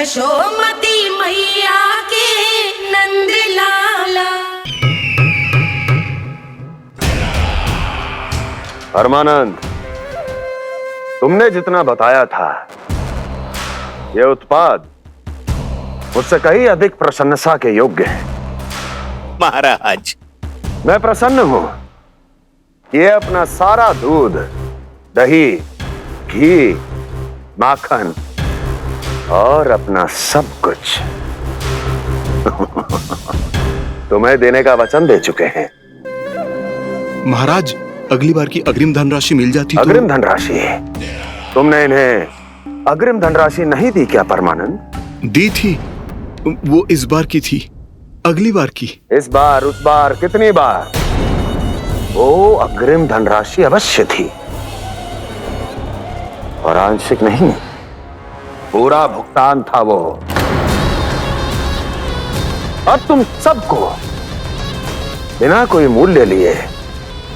यशोमती मैया के नंद लाला। परमानंद, तुमने जितना बताया था ये उत्पाद मुझसे कहीं अधिक प्रशंसा के योग्य है। महाराज, मैं प्रसन्न हूं। ये अपना सारा दूध, दही, घी, माखन और अपना सब कुछ तुम्हें देने का वचन दे चुके हैं। महाराज, अगली बार की अग्रिम धनराशि मिल जाती तो। अग्रिम धनराशि? तुमने इन्हें अग्रिम धनराशि नहीं दी क्या परमानंद? दी थी, वो इस बार की थी, अगली बार की। इस बार, उस बार, कितनी बार? वो अग्रिम धनराशि अवश्य थी और आंशिक नहीं, पूरा भुगतान था वो। अब तुम सबको बिना कोई मूल्य लिए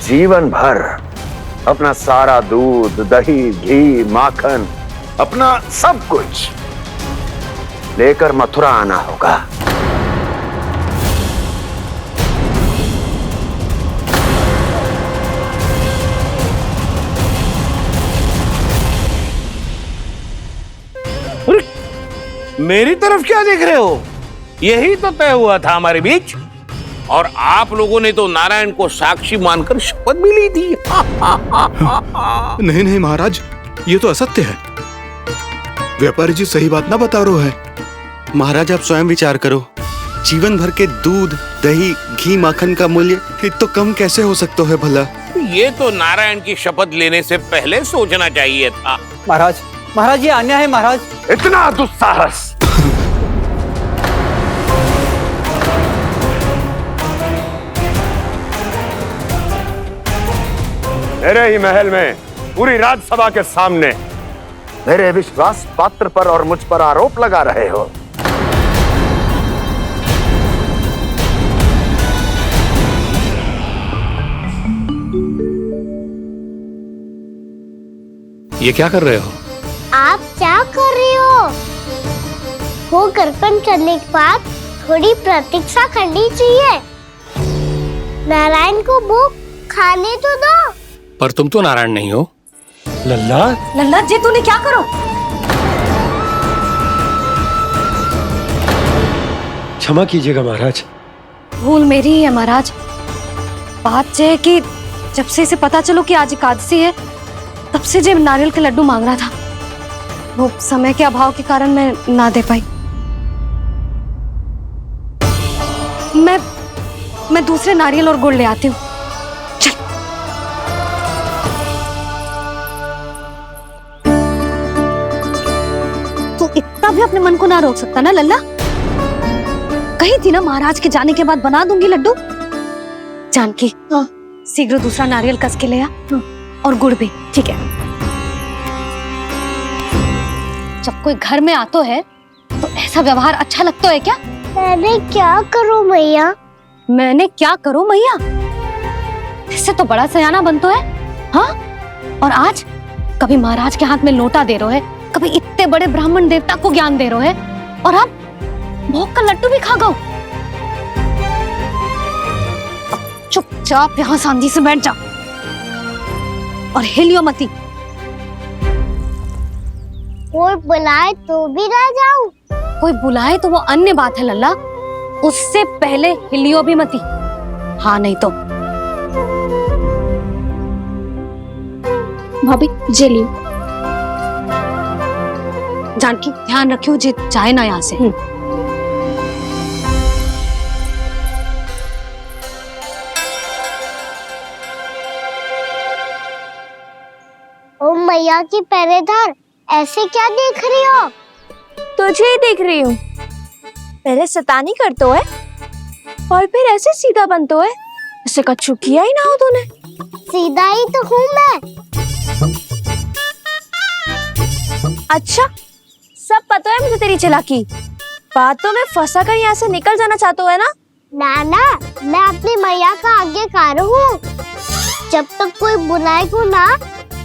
जीवन भर अपना सारा दूध, दही, घी, माखन, अपना सब कुछ लेकर मथुरा आना होगा। मेरी तरफ क्या देख रहे हो? यही तो तय हुआ था हमारे बीच, और आप लोगों ने तो नारायण को साक्षी मानकर शपथ भी ली थी। नहीं नहीं महाराज, ये तो असत्य है। व्यापारी जी सही बात ना बता रहे हैं। महाराज, आप स्वयं विचार करो। जीवन भर के दूध, दही, घी, माखन का मूल्य तो कम कैसे हो सकता है भला? ये तो नारायण की शपथ लेने से पहले सोचना चाहिए था। महाराज, महाराज ये अन्याय है महाराज। इतना दुस्साहस! मेरे ही महल में पूरी राज्यसभा के सामने मेरे विश्वास पात्र पर और मुझ पर आरोप लगा रहे हो। ये क्या कर रहे हो? आप क्या कर रहे हो? वो कर्पण करने के बाद थोड़ी प्रतीक्षा करनी चाहिए। नारायण को भूख खाने तो दो। पर तुम तो नारायण नहीं हो। लल्ला, लल्ला जी तूने क्या करो? क्षमा कीजिएगा महाराज। भूल मेरी ही है महाराज। बात यह है कि जब से इसे पता चलो कि आज एकादशी है, तब से जब नारियल के लड्डू मांग रहा था, वो समय के अभाव के कारण मैं ना दे पाई। मैं दूसरे नारियल और गुड़ ले आती हूँ। चल। तू इतना भी अपने मन को ना रोक सकता ना लल्ला? कही थी ना महाराज के जाने के बाद बना दूंगी लड्डू। जानकी, शीघ्र दूसरा नारियल कस के ले आ, और गुड़ भी। ठीक है। जब कोई घर में आतो है तो ऐसा व्यवहार अच्छा लगता है क्या? मैंने क्या करूं मैया? मैंने क्या करूं मैया? इससे तो बड़ा सयाना बनतो है। हाँ, और आज कभी महाराज के हाथ में लोटा दे रहे है, कभी इतने बड़े ब्राह्मण देवता को ज्ञान दे रहे है, और अब भोग का लड्डू भी खा गो। चुपचाप यहाँ शांति से बैठ जा और हिलियो मती। कोई बुलाए तो भी ना जाऊं? कोई बुलाए तो वो अन्य बात है लल्ला, उससे पहले हिलियो भी मती। हाँ नहीं तो। भाभी जे लियो। जानकी ध्यान रखियो जे जाए ना यहाँ से। ओ मैया की पहरेदार, ऐसे क्या देख रही हो? तुझे ही देख रही हूँ। पहले शैतानी करतो है और फिर ऐसे सीधा बनतो है, ऐसे कछु किया ही ना हो तूने। सीधा ही तो हूँ मैं। अच्छा, सब पता है मुझे तेरी चालाकी। बातों में फंसा कर यहाँ से निकल जाना चाहते हो है ना? नाना, मैं अपनी मैया का आज्ञाकार हूँ। जब तक कोई बुलाएगा ना,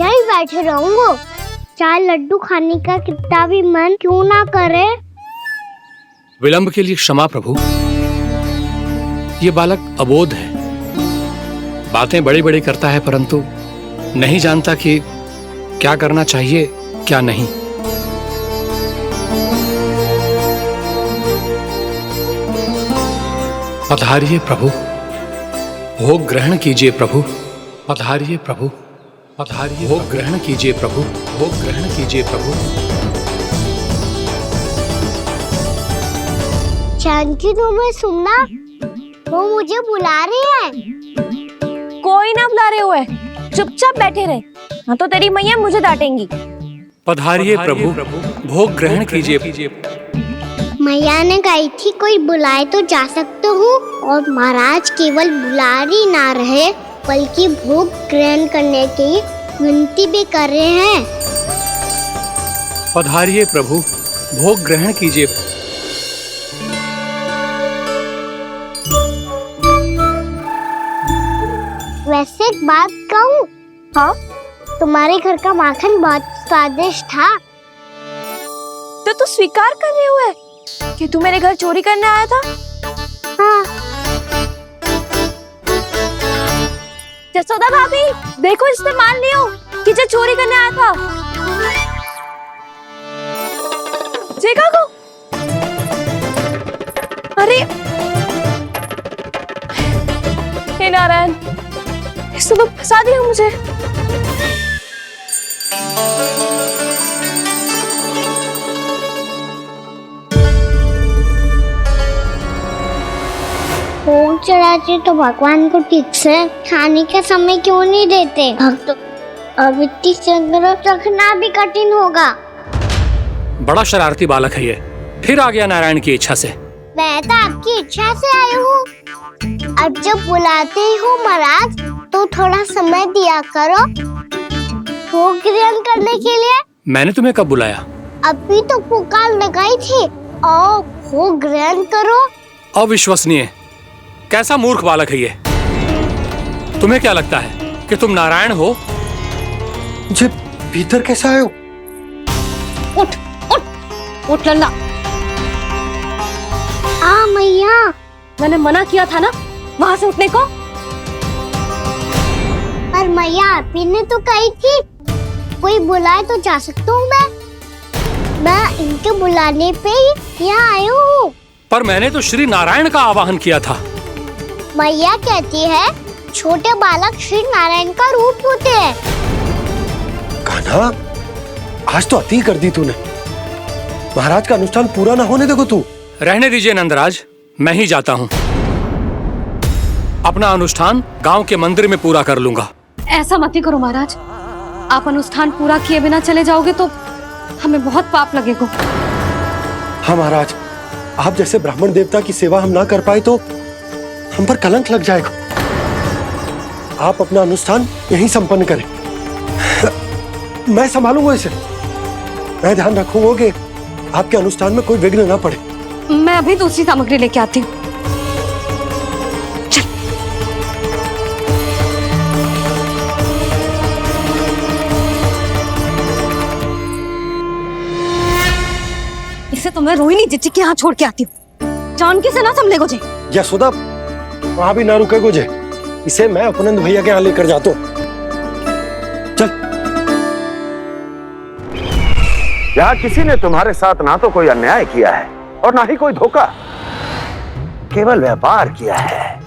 यहीं बैठे रहूंगा। चाहे लड्डू खाने का कितना भी मन क्यों ना करे, विलंब के लिए क्षमा प्रभु। ये बालक अबोध है, बातें बड़ी बड़ी करता है परंतु नहीं जानता कि क्या करना चाहिए क्या नहीं। पधारिए प्रभु, भोग ग्रहण कीजिए प्रभु। पधारिए प्रभु, पधारिए, भोग ग्रहण कीजिए प्रभु, भोग ग्रहण कीजिए प्रभु। जानकी तुम्हें सुनना, वो मुझे बुला रही है। कोई ना बुला रहे हुए, चुपचाप बैठे रहे, हाँ तो तेरी मैया मुझे डांटेंगी। पधारिए प्रभु, भोग ग्रहण कीजिए। मैया ने कही थी कोई बुलाए तो जा सकते हूँ, और महाराज केवल बुलारी ना रहे बल्कि भोग ग्रहण करने की विनती भी कर रहे हैं। पधारिए प्रभु, भोग ग्रहण कीजिए। वैसे एक बात कहूँ? हाँ? तुम्हारे घर का माखन बहुत स्वादिष्ट था। तो तू स्वीकार कर रहे हुए कि तू मेरे घर चोरी करने आया था? हाँ। जसोदा भाभी, देखो इसने मान लियो कि जो चोरी करने आया था। देखा को? अरे हे नारायण, इसने तो फंसा दिया मुझे। भोग चढ़ाते तो भगवान को ठीक से खाने का समय क्यों नहीं देते? भक्त अब इतनी संग्रह रखना भी कठिन होगा। बड़ा शरारती बालक है ये, फिर आ गया नारायण की इच्छा से। मैं तो आपकी इच्छा से आई हूँ। अब जब बुलाते ही हो महाराज तो थोड़ा समय दिया करो भोग ग्रहण करने के लिए। मैंने तुम्हें कब बुलाया? अभी तो पुकार लगाई थी, आओ भोग ग्रहण करो। अविश्वसनीय, कैसा मूर्ख बालक है ये। तुम्हें क्या लगता है कि तुम नारायण हो? मुझे भीतर कैसे आए हो? उठ उठ उठ लल्ला। मैया, मैंने मना किया था ना वहां से उठने को। पर मैया आपी ने तो कही थी कोई बुलाए तो जा सकता हूँ मैं इनके बुलाने पे ही यहाँ आई हूँ। पर मैंने तो श्री नारायण का आवाहन किया था। मैया कहती है छोटे बालक श्री नारायण का रूप होते हैं। कान्हा, आज तो अति कर दी तूने। महाराज का अनुष्ठान पूरा ना होने देखो तू। रहने दीजिए नंदराज, मैं ही जाता हूँ। अपना अनुष्ठान गांव के मंदिर में पूरा कर लूंगा। ऐसा मत ही करो महाराज, आप अनुष्ठान पूरा किए बिना चले जाओगे तो हमें बहुत पाप लगेगा। हाँ महाराज, आप जैसे ब्राह्मण देवता की सेवा हम ना कर पाए तो हम पर कलंक लग जाएगा। आप अपना अनुष्ठान यहीं संपन्न करें, मैं संभालूंगा इसे। मैं ध्यान रखूंगा कि आपके अनुष्ठान में कोई विघ्न ना पड़े। मैं अभी दूसरी सामग्री लेके आती हूँ। इसे तो मैं रोहिणी जीजी के यहाँ छोड़ के आती हूँ। जानकी से ना संभले गुजे। यशोदा, वहां भी ना रुके गुजे। इसे मैं अपनंद भैया के यहाँ लेकर जाता हूँ। चल। यहाँ किसी ने तुम्हारे साथ ना तो कोई अन्याय किया है और ना ही कोई धोखा, केवल व्यापार किया है।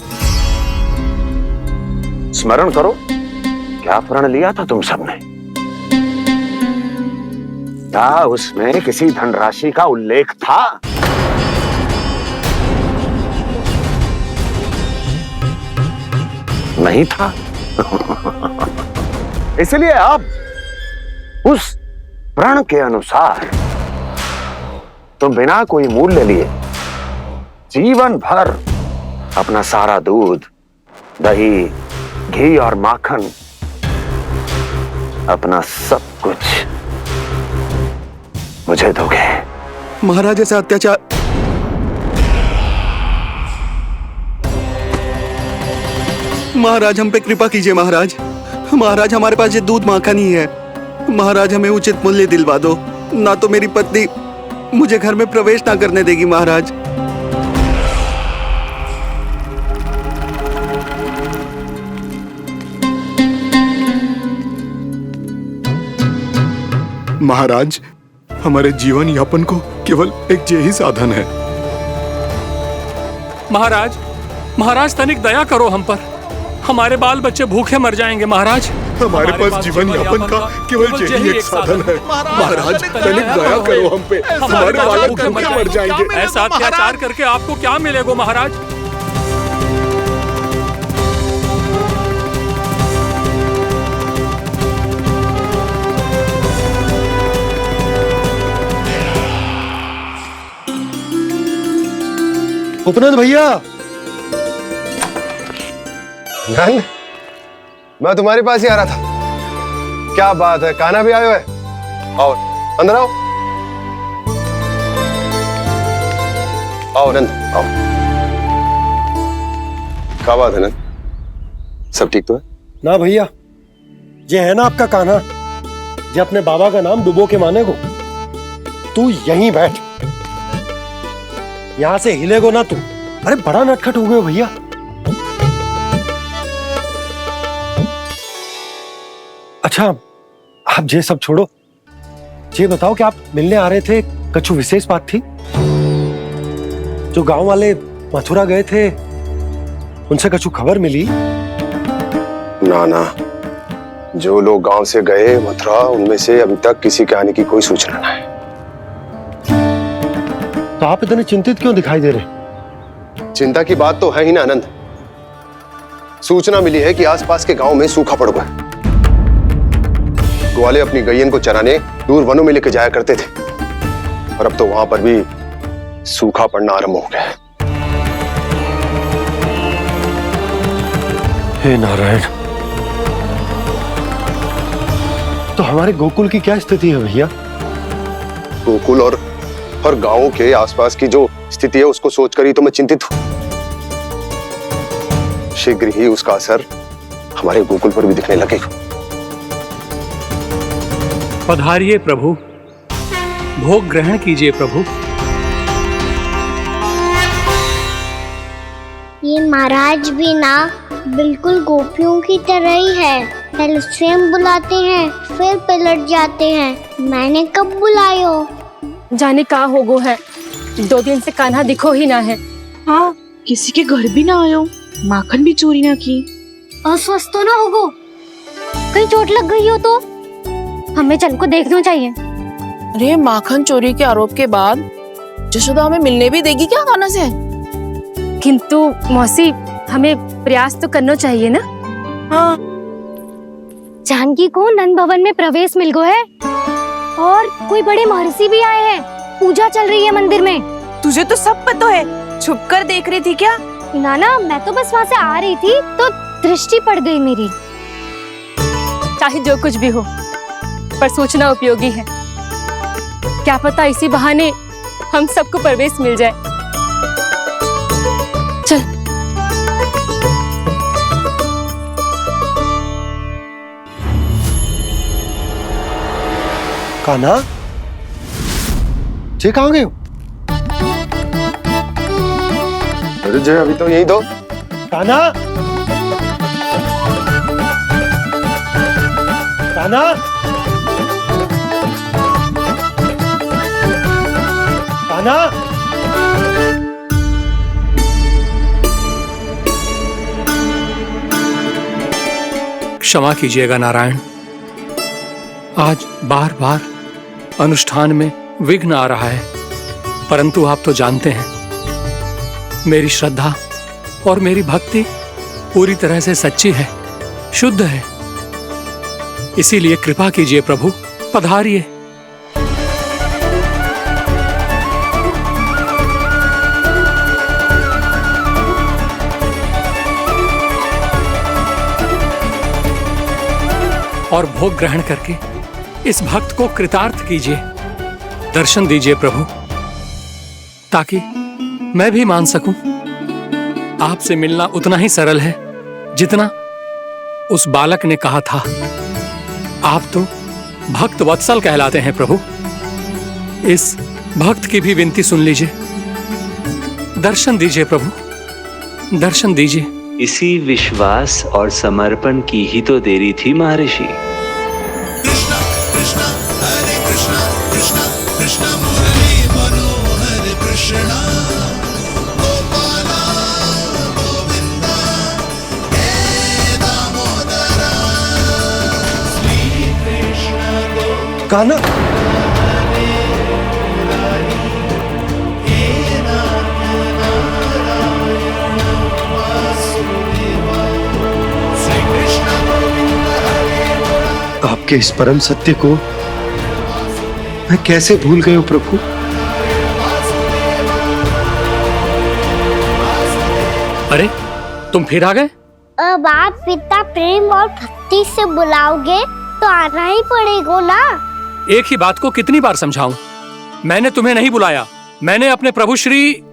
स्मरण करो क्या प्रण लिया था तुम सबने? क्या उसमें किसी धनराशि का उल्लेख था? नहीं था। इसलिए अब उस प्रण के अनुसार तुम बिना कोई मूल्य लिए जीवन भर अपना सारा दूध, दही, घी और माखन, अपना सब कुछ मुझे दोगे। महाराज ऐसा अत्याचार। महाराज हम पे कृपा कीजिए। महाराज, महाराज हमारे पास ये दूध माखन ही है। महाराज हमें उचित मूल्य दिलवा दो, ना तो मेरी पत्नी मुझे घर में प्रवेश ना करने देगी महाराज। महाराज, हमारे जीवन यापन को केवल एक यही साधन है। महाराज, महाराज तनिक दया करो हम पर। हमारे बाल बच्चे भूखे मर जाएंगे महाराज। हमारे पास जीवन यापन का केवल यही एक साधन है। महाराज, तनिक दया करो हम पे। हमारे बालक भूखे मर जाएंगे। ऐसा अत्याचार करके आपको क्या मिलेगा महाराज? उपनंद भैया, नंद, मैं तुम्हारे पास ही आ रहा था। क्या बात है, कान्हा भी आयो है? आओ अंदर आओ। आओ नंद आओ। क्या बात है नंद, सब ठीक तो है? ना भैया, ये है ना आपका कान्हा, जे अपने बाबा का नाम डुबो के माने को। तू यहीं बैठ, यहां से हिलेगो ना तू। अरे बड़ा नटखट हो गए हो भैया। अच्छा, आप ये सब छोड़ो, ये बताओ कि आप मिलने आ रहे थे, कछु विशेष बात थी? जो गांव वाले मथुरा गए थे, उनसे कछु खबर मिली? ना ना, जो लोग गांव से गए मथुरा, उनमें से अभी तक किसी के आने की कोई सूचना नहीं है। तो आप इतने चिंतित क्यों दिखाई दे रहे? चिंता की बात तो है ही ना आनंद। सूचना मिली है कि आसपास के गांव में सूखा पड़ गया। ग्वाले अपनी गैयन को चराने दूर वनों में लेके जाया करते थे, और अब तो वहां पर भी सूखा पड़ना आरंभ हो गया है। हे नारायण, तो हमारे गोकुल की क्या स्थिति है भैया? गोकुल और गांवों के आसपास की जो स्थिति है उसको सोचकर ही तो मैं चिंतित हूं। शीघ्र ही उसका असर हमारे गोकुल पर भी दिखने लगेगा। पधारिए प्रभु, भोग ग्रहण कीजिए प्रभु। ये महाराज भी ना बिल्कुल गोपियों की तरह ही है। पहले स्वयं बुलाते हैं, फिर पलट जाते हैं। मैंने कब बुलायो? जाने का होगो है, 2 दिन से कान्हा दिखो ही ना है। हाँ, किसी के घर भी ना आयो, माखन भी चोरी ना की। अस्वस्थ तो ना होगो, कहीं चोट लग गई हो तो हमें चल को देखना चाहिए। अरे माखन चोरी के आरोप के बाद जशोदा हमें मिलने भी देगी क्या कान्हा से? किंतु मौसी, हमें प्रयास तो करना चाहिए ना। हाँ, जानकी को नंद भवन में प्रवेश मिल गो है, और कोई बड़े महर्षि भी आए हैं। पूजा चल रही है मंदिर में। तुझे तो सब पता है, छुप कर देख रही थी क्या? नाना, मैं तो बस वहाँ से आ रही थी तो दृष्टि पड़ गई मेरी। चाहे जो कुछ भी हो, पर सूचना उपयोगी है। क्या पता इसी बहाने हम सबको प्रवेश मिल जाए। चल। कान्हा, जे कहाँ गए हो? अरे जय, अभी तो यही दो। कान्हा, कान्हा, कान्हा। क्षमा कीजिएगा नारायण, आज बार बार अनुष्ठान में विघ्न आ रहा है, परंतु आप तो जानते हैं मेरी श्रद्धा और मेरी भक्ति पूरी तरह से सच्ची है, शुद्ध है। इसीलिए कृपा कीजिए प्रभु, पधारिए। और भोग ग्रहण करके इस भक्त को कृतार्थ कीजिए। दर्शन दीजिए प्रभु, ताकि मैं भी मान सकूं आपसे मिलना उतना ही सरल है जितना उस बालक ने कहा था। आप तो भक्त वत्सल कहलाते हैं प्रभु। इस भक्त की भी विनती सुन लीजिए। दर्शन दीजिए प्रभु, दर्शन दीजिए। इसी विश्वास और समर्पण की ही तो देरी थी महर्षि। कान्हा, आपके इस परम सत्य को मैं कैसे भूल गया प्रभु। अरे तुम फिर आ गए? अब आप इतना प्रेम और भक्ति से बुलाओगे तो आना ही पड़ेगा ना। एक ही बात को कितनी बार समझाऊं? मैंने तुम्हें नहीं बुलाया, मैंने अपने प्रभु श्री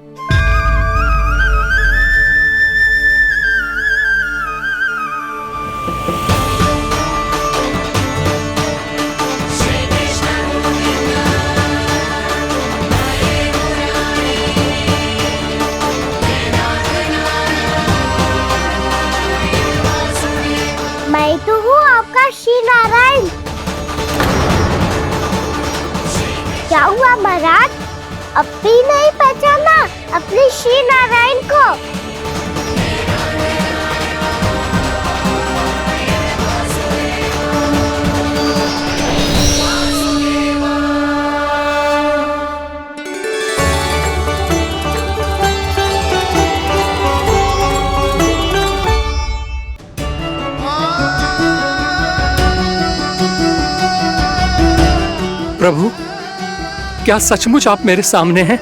मैं तो हूँ आपका श्री नारायण। क्या हुआ महाराज, अब भी नहीं पहचाना अपने श्री नारायण को? प्रभु, क्या सचमुच आप मेरे सामने हैं?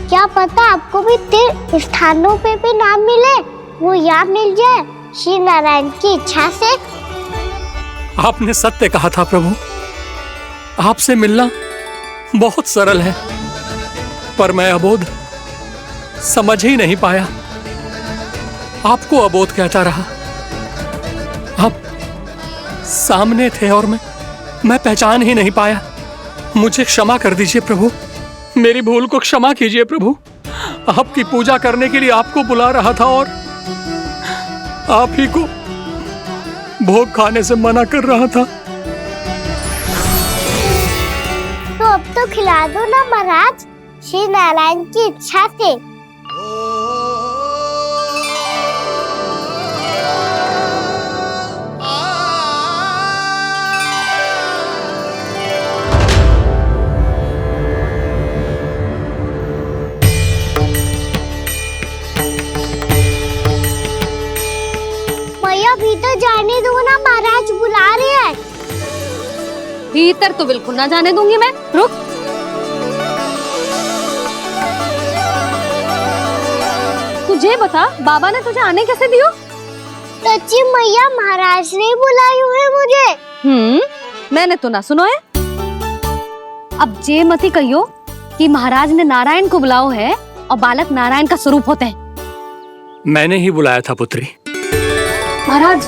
क्या पता आपको भी तीर्थ स्थानों पे भी नाम मिले, वो यहाँ मिल जाए श्री नारायण की इच्छा से। आपने सत्य कहा था प्रभु, आपसे मिलना बहुत सरल है, पर मैं अबोध समझ ही नहीं पाया। आपको अबोध कहता रहा। आप सामने थे और मैं पहचान ही नहीं पाया। मुझे क्षमा कर दीजिए प्रभु, मेरी भूल को क्षमा कीजिए प्रभु। आपकी पूजा करने के लिए आपको बुला रहा था और आप ही को भोग खाने से मना कर रहा था। तो अब तो खिला दो ना महाराज, श्री नारायण की इच्छा से। भीतर जाने दो ना, महाराज बुला रहे हैं। भीतर तो बिल्कुल ना जाने दूंगी मैं। रुक। तुझे बता, बाबा ने तुझे आने कैसे दियो? सच्ची मैया, महाराज ने बुलाई हुई मुझे। मैंने तो ना सुनो है। अब जे मती कहियो कि महाराज ने नारायण को बुलाओ है और बालक नारायण का स्वरूप होते हैं। मैंने ही बुलाया था पुत्री। महाराज,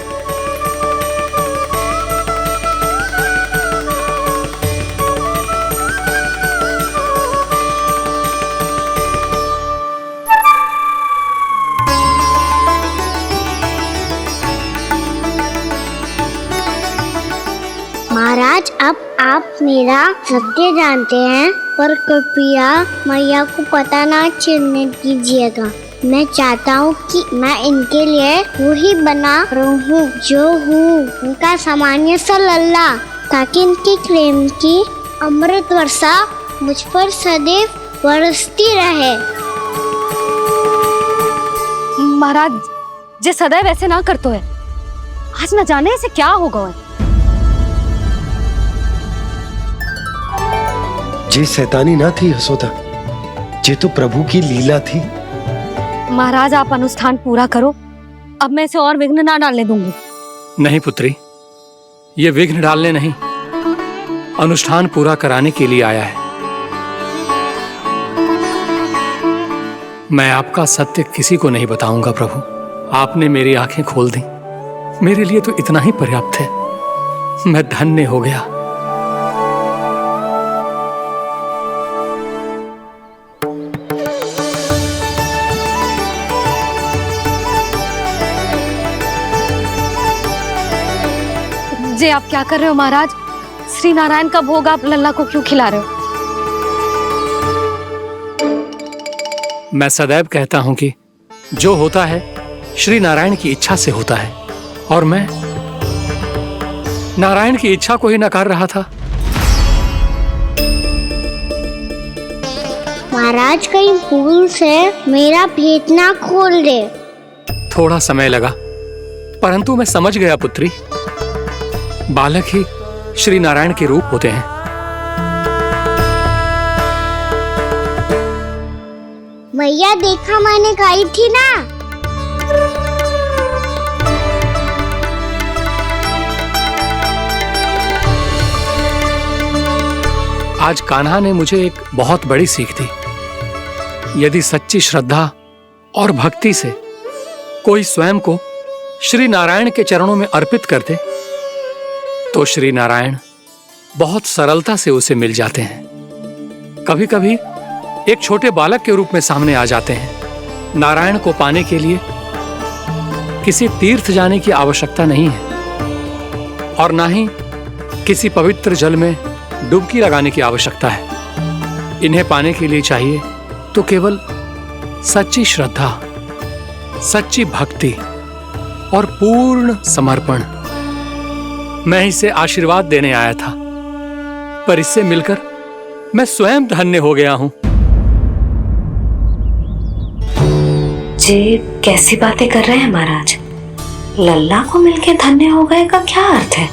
महाराज, अब आप मेरा सत्य जानते हैं, पर कृपया मैया को पता ना चलने दीजिएगा। मैं चाहता हूँ कि मैं इनके लिए वो ही बना रहूँ जो हूँ, उनका सामान्य सा लल्ला, ताकि इनकी प्रेम की अमृत वर्षा मुझ पर सदैव बरसती रहे। महाराज, जे सदैव ऐसे ना करतो है, आज न जाने इसे क्या होगा है। जे शैतानी ना थी यशोदा, जे तो प्रभु की लीला थी। महाराज, आप अनुष्ठान पूरा करो, अब मैं इसे और विघ्न ना डालने दूंगी। नहीं पुत्री, ये विघ्न डालने नहीं, अनुष्ठान पूरा कराने के लिए आया है। मैं आपका सत्य किसी को नहीं बताऊंगा प्रभु। आपने मेरी आंखें खोल दी, मेरे लिए तो इतना ही पर्याप्त है। मैं धन्य हो गया। ये आप क्या कर रहे हो महाराज? श्री नारायण का भोग आप लल्ला को क्यों खिला रहे हो? मैं सदैव कहता हूं कि जो होता है श्री नारायण की इच्छा से होता है, और मैं नारायण की इच्छा को ही नकार रहा था। महाराज कहीं भूल से मेरा भेद ना खोल दे। थोड़ा समय लगा, परंतु मैं समझ गया पुत्री। बालक ही श्री नारायण के रूप होते हैं। मैया देखा मैंने कही थी ना। आज कान्हा ने मुझे एक बहुत बड़ी सीख दी। यदि सच्ची श्रद्धा और भक्ति से कोई स्वयं को श्री नारायण के चरणों में अर्पित कर दे तो श्री नारायण बहुत सरलता से उसे मिल जाते हैं। कभी कभी एक छोटे बालक के रूप में सामने आ जाते हैं। नारायण को पाने के लिए किसी तीर्थ जाने की आवश्यकता नहीं है और ना ही किसी पवित्र जल में डुबकी लगाने की आवश्यकता है। इन्हें पाने के लिए चाहिए तो केवल सच्ची श्रद्धा, सच्ची भक्ति और पूर्ण समर्पण। मैं इसे आशीर्वाद देने आया था, पर इससे मिलकर मैं स्वयं धन्य हो गया हूं। जी कैसी बातें कर रहे हैं महाराज? लल्ला को मिलके धन्य हो गए का क्या अर्थ है?